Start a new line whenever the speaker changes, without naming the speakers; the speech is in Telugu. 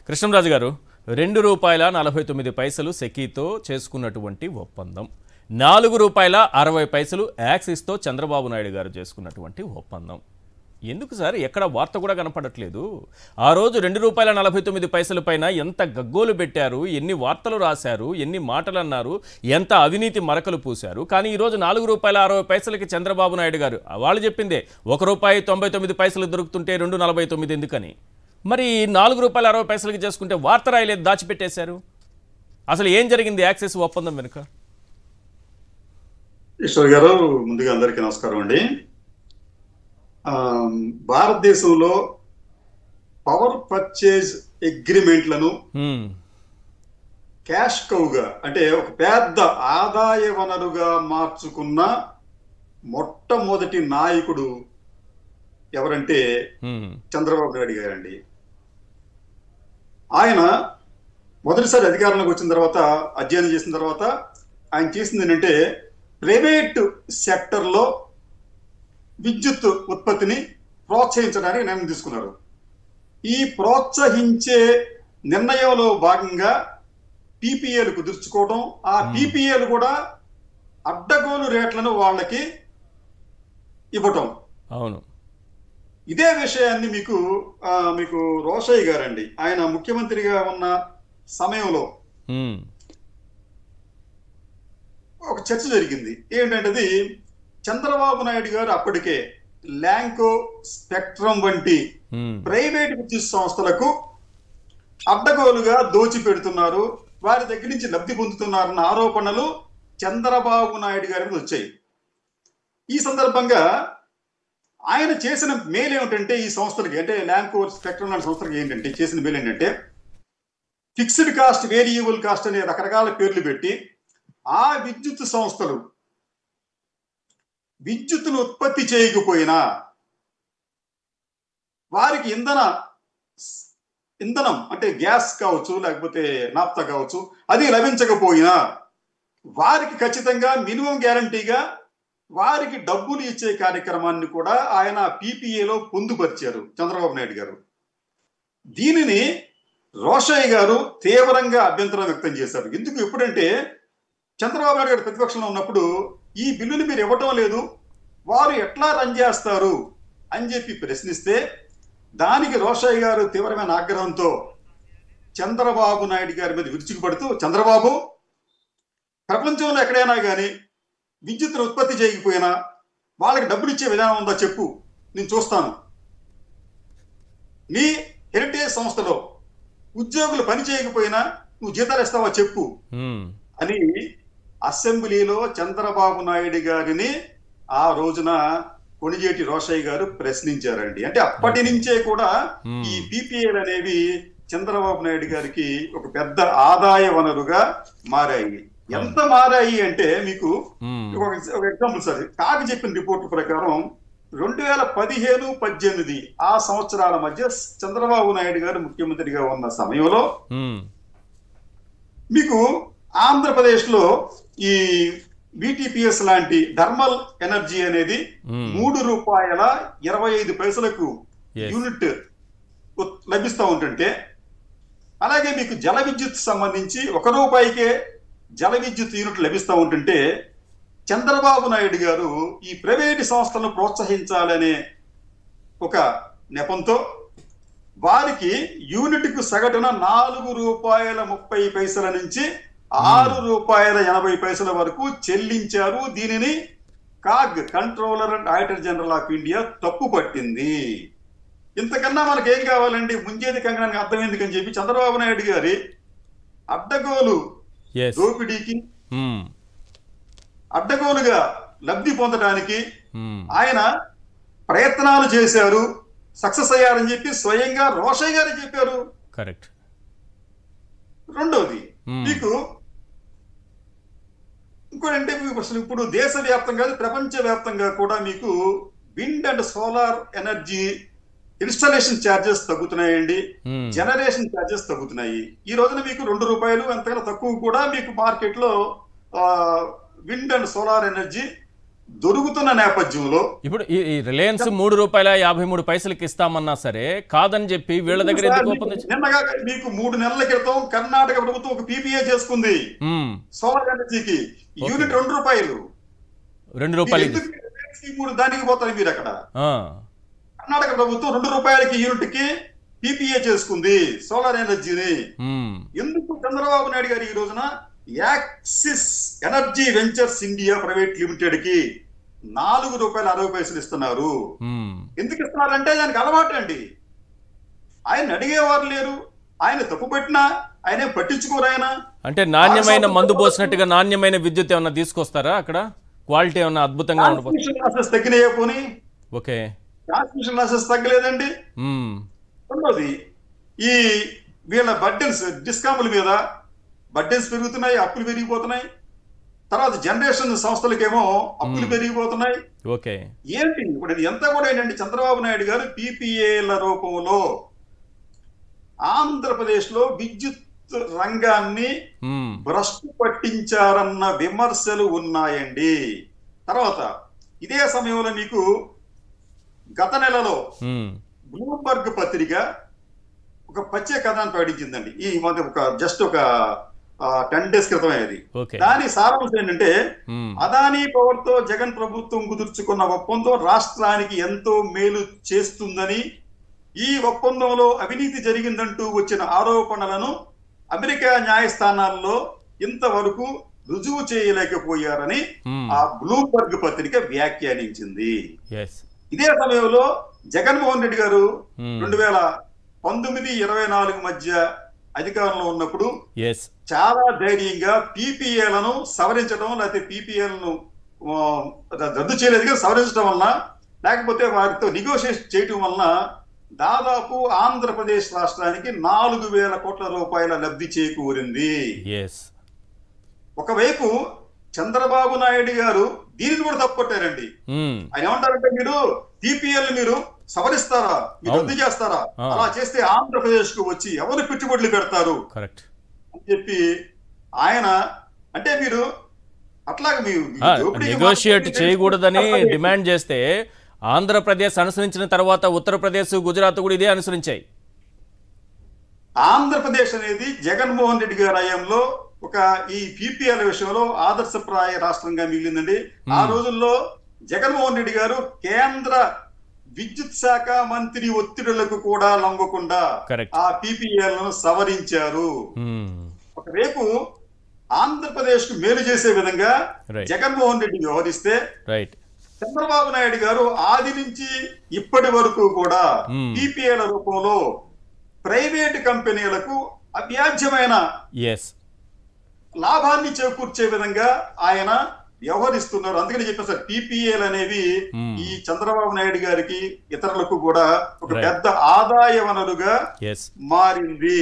కృష్ణంరాజు గారు, ₹2.49 సెకీతో చేసుకున్నటువంటి ఒప్పందం, ₹4.60 యాక్సిస్తో చంద్రబాబు నాయుడు గారు చేసుకున్నటువంటి ఒప్పందం. ఎందుకు సార్ ఎక్కడ వార్త కూడా కనపడట్లేదు? ఆ రోజు ₹2.49 పైన ఎంత గగ్గోలు పెట్టారు, ఎన్ని వార్తలు రాశారు, ఎన్ని మాటలు అన్నారు, ఎంత అవినీతి మరకలు పూశారు. కానీ ఈరోజు ₹4.60కి చంద్రబాబు నాయుడు గారు వాళ్ళు చెప్పిందే ₹1.99 దొరుకుతుంటే $2.49 ఎందుకని? మరి ₹4.60కి చేసుకుంటే వార్త రాయలేదు, దాచిపెట్టేశారు. అసలు ఏం జరిగింది యాక్సిస్ ఒప్పందం వెనుక?
ఈశ్వర్ గారు, ముందుగా అందరికీ నమస్కారం అండి. భారతదేశంలో పవర్ పర్చేజ్ అగ్రిమెంట్లను క్యాష్ కౌగా, అంటే ఒక పెద్ద ఆదాయ వనరుగా మార్చుకున్న మొట్టమొదటి నాయకుడు ఎవరంటే చంద్రబాబు నాయుడు గారండి. ఆయన మొదటిసారి అధికారంలోకి వచ్చిన తర్వాత, అధ్యయనం చేసిన తర్వాత ఆయన చేసింది ఏంటంటే, ప్రైవేట్ సెక్టర్లో విద్యుత్ ఉత్పత్తిని ప్రోత్సహించడానికి నిర్ణయం తీసుకున్నారు. ఈ ప్రోత్సహించే నిర్ణయంలో భాగంగా పీపీఏలు కుదుర్చుకోవడం, ఆ పీపీఏలు కూడా అడ్డగోలు రేట్లను వాళ్ళకి ఇవ్వటం.
అవును,
ఇదే విషయాన్ని మీకు రోషయ్య గారండి, ఆయన ముఖ్యమంత్రిగా ఉన్న సమయంలో ఒక చర్చ జరిగింది. ఏంటంటే, చంద్రబాబు నాయుడు గారు అప్పటికే ల్యాంకో, స్పెక్ట్రమ్ వంటి ప్రైవేట్ విద్యుత్ సంస్థలకు అడ్డగోలుగా దోచిపెడుతున్నారు, వారి దగ్గర నుంచి లబ్ధి పొందుతున్నారన్న ఆరోపణలు చంద్రబాబు నాయుడు గారి మీద వచ్చాయి. ఈ సందర్భంగా ఆయన చేసిన మేలు ఏమిటంటే, ఈ సంస్థలకి, అంటే ల్యాంకో, స్పెక్ట్రమ్ లాంటి సంస్థలకి ఏంటంటే చేసిన మేలు ఏంటంటే, ఫిక్స్డ్ కాస్ట్, వేరియబుల్ కాస్ట్ అనే రకరకాల పేర్లు పెట్టి ఆ విద్యుత్ సంస్థలు విద్యుత్తును ఉత్పత్తి చేయకపోయినా, వారికి ఇంధనం అంటే గ్యాస్ కావచ్చు, లేకపోతే నాఫ్తా కావచ్చు, అది లభించకపోయినా వారికి ఖచ్చితంగా మినిమం గ్యారంటీగా వారికి డబ్బులు ఇచ్చే కార్యక్రమాన్ని కూడా ఆయన పీపీఏలో పొందుపరిచారు చంద్రబాబు నాయుడు గారు. దీనిని రోషయ్య గారు తీవ్రంగా అభ్యంతరం వ్యక్తం చేశారు. ఎందుకు? ఎప్పుడంటే, చంద్రబాబు నాయుడు గారు ప్రతిపక్షంలో ఉన్నప్పుడు ఈ బిల్లుని మీరు ఇవ్వటం లేదు, వారు ఎట్లా రన్ చేస్తారు అని చెప్పి ప్రశ్నిస్తే, దానికి రోషయ్య గారు తీవ్రమైన ఆగ్రహంతో చంద్రబాబు నాయుడు గారి మీద విరుచుకుపడుతూ, చంద్రబాబు, ప్రపంచంలో ఎక్కడైనా కానీ విద్యుత్తును ఉత్పత్తి చేయకపోయినా వాళ్ళకి డబ్బులు ఇచ్చే విధానం ఉందా చెప్పు, నేను చూస్తాను. నీ హెరిటేజ్ సంస్థలో ఉద్యోగులు పని చేయకపోయినా నువ్వు జీతాలు ఇస్తావా చెప్పు అని అసెంబ్లీలో చంద్రబాబు నాయుడు గారిని ఆ రోజున కొణిజేటి రోషయ్య గారు ప్రశ్నించారండి. అంటే అప్పటి నుంచే కూడా ఈ పీపీఏలు అనేవి చంద్రబాబు నాయుడు గారికి ఒక పెద్ద ఆదాయ వనరుగా మారాయి. ఎంత మారాయి అంటే, మీకు ఒక ఎగ్జాంపుల్ సార్, కాకి చెప్పిన రిపోర్ట్ ప్రకారం 2015-18 ఆ సంవత్సరాల మధ్య చంద్రబాబు నాయుడు గారు ముఖ్యమంత్రిగా ఉన్న సమయంలో మీకు ఆంధ్రప్రదేశ్ లో ఈ BTPS లాంటి థర్మల్ ఎనర్జీ అనేది ₹3.25 యూనిట్ లభిస్తూ ఉంటుంటే, అలాగే మీకు జల విద్యుత్ సంబంధించి ₹1కే జల విద్యుత్ యూనిట్ లభిస్తూ ఉంటుంటే, చంద్రబాబు నాయుడు గారు ఈ ప్రైవేటు సంస్థలను ప్రోత్సహించాలనే ఒక నెపంతో వారికి యూనిట్ కు సగటున ₹4.30 నుంచి ₹6.80 వరకు చెల్లించారు. దీనిని CAG, controller and auditor general of India తప్పు పట్టింది. ఇంతకన్నా మనకేం కావాలండి, ముంజేది కంగనానికి అర్థం ఎందుకని చెప్పి చంద్రబాబు నాయుడు గారి అడ్డగోలు దోపిడీకి, అడ్డగోలుగా లబ్ధి పొందడానికి ఆయన ప్రయత్నాలు చేశారు, సక్సెస్ అయ్యారని చెప్పి స్వయంగా రోషయ్య గారు చెప్పారు.
కరెక్ట్.
రెండోది, మీకు ఇంకోటంటే, ఇప్పుడు దేశవ్యాప్తంగా, ప్రపంచవ్యాప్తంగా కూడా మీకు wind and solar energy installation charges తగ్గుతున్నాయండి, జనరేషన్ ఛార్జెస్ తగ్గుతున్నాయి. ఈ రోజున మీకు ₹2 అంతకన్నా తక్కువ కూడా మీకు మార్కెట్ లో విండ్ అండ్ సోలార్ ఎనర్జీ దొరుకుతున్న నేపథ్యంలో
ఇప్పుడు ఈ రిలయన్స్ ₹3.53 ఇస్తామన్నా సరే కాదని చెప్పి వీళ్ళ దగ్గర ఎందుకు ఒప్పందం
నిన్నగా మీకు 3 నెలల క్రితం కర్ణాటక ప్రభుత్వం ఒక పీపీఏ చేసుకుంది సోలార్ ఎనర్జీకి. యూనిట్ ₹2.
₹2
ఎందుకు ఈ 3 దానికి పోతారు మీరు అక్కడ? కర్ణాటక ప్రభుత్వం ₹2కి యూనిట్ కి పీపీఏ చేసుకుంది సోలార్ ఎనర్జీని. ఎందుకు చంద్రబాబు నాయుడు గారు ఈ రోజున axis energy ventures India private limited కి ₹4.60 ఇస్తున్నారు? ఎందుకు ఇస్తున్నారంటే దానికి అలవాటు అండి. ఆయన అడిగేవారు లేరు, ఆయన తప్పు పెట్టినా ఆయన పట్టించుకోరు. ఆయన
అంటే నాణ్యమైన మందు పోసినట్టుగా నాణ్యమైన విద్యుత్ ఏమన్నా తీసుకొస్తారా అక్కడ? క్వాలిటీ ఏమన్నా అద్భుతంగా
ఉండదు. తగ్గినాయే పోనీ,
ఓకే
ట్రాన్స్మిషన్ లాసెస్ తగ్గలేదండి. రెండోది ఈ వీళ్ళ బర్డెన్స్ డిస్కాముల మీద బర్డెన్స్ పెరుగుతున్నాయి, అప్పులు పెరిగిపోతున్నాయి. తర్వాత జనరేషన్ సంస్థలకేమో అప్పులు పెరిగిపోతున్నాయి.
ఓకే
ఏంటి ఇప్పుడు ఇది ఎంత కూడా ఏంటంటే చంద్రబాబు నాయుడు గారు పీపీఏల రూపంలో ఆంధ్రప్రదేశ్ లో విద్యుత్ రంగాన్ని భ్రష్టు పట్టించారన్న విమర్శలు ఉన్నాయండి. తర్వాత ఇదే సమయంలో మీకు గత నెలలో బ్లూంబర్గ్ పత్రిక ఒక ప్రత్యేక కథనాన్ని ప్రకటించిందండి. ఈ మధ్య జస్ట్ ఒక 10 days క్రితమే అది. దాని సారాంశం ఏంటంటే అదానీ పవర్ తో జగన్ ప్రభుత్వం కుదుర్చుకున్న ఒప్పందం రాష్ట్రానికి ఎంతో మేలు చేస్తుందని, ఈ ఒప్పందంలో అవినీతి జరిగిందంటూ వచ్చిన ఆరోపణలను అమెరికా న్యాయస్థానాల్లో ఇంతవరకు రుజువు చేయలేకపోయారని ఆ బ్లూంబర్గ్ పత్రిక వ్యాఖ్యానించింది. ఇదే సమయంలో జగన్మోహన్ రెడ్డి గారు 2019-24 మధ్య అధికారంలో ఉన్నప్పుడు చాలా ధైర్యంగా పీపీఏలను సవరించడం, లేకపోతే పీపీఏలను రద్దు చేయలేదు సవరించడం వలన, లేకపోతే వారితో నెగోషియేట్ చేయటం వలన దాదాపు ఆంధ్రప్రదేశ్ రాష్ట్రానికి 4,000 కోట్ల రూపాయల లబ్ధి చేకూరింది. ఒకవైపు చంద్రబాబు నాయుడు గారు దీనిని కూడా తప్పుకొట్టారండి. ఆయన ఏమంటారంటే మీరు పీపీఎల్ మీరు సవరిస్తారా, మీరు రద్దు చేస్తారా, అలా చేస్తే ఆంధ్రప్రదేశ్ కు వచ్చి ఎవరు పెట్టుబడులు పెడతారు అని చెప్పి ఆయన అంటే మీరు అట్లాగే మీరు
నెగోషియేట్ చేయకూడదని డిమాండ్ చేస్తే ఆంధ్రప్రదేశ్ అనుసరించిన తర్వాత ఉత్తరప్రదేశ్, గుజరాత్ కూడా ఇదే అనుసరించాయి.
ఆంధ్రప్రదేశ్ అనేది జగన్మోహన్ రెడ్డి గారి హయాంలో ఒక ఈ పీపీఎల్ విషయంలో ఆదర్శప్రాయ రాష్ట్రంగా మిగిలిందండి. ఆ రోజుల్లో జగన్మోహన్ రెడ్డి గారు కేంద్ర విద్యుత్ శాఖ మంత్రి ఒత్తిడులకు కూడా లొంగకుండా ఆ పీపీఎల్ను సవరించారు. ఒకవైపు ఆంధ్రప్రదేశ్ కు మేలు చేసే విధంగా జగన్మోహన్ రెడ్డి వ్యవహరిస్తే, చంద్రబాబు నాయుడు గారు ఆది నుంచి ఇప్పటి వరకు కూడా పీపీఎల్ రూపంలో ప్రైవేట్ కంపెనీలకు అవ్యాజ్యమైన లాభాన్ని చేకూర్చే విధంగా ఆయన వ్యవహరిస్తున్నారు. అందుకని చెప్పేసి పీపీఏలు అనేవి ఈ చంద్రబాబు నాయుడు గారికి ఇతరులకు కూడా ఒక పెద్ద ఆదాయ వనరుగా మారింది.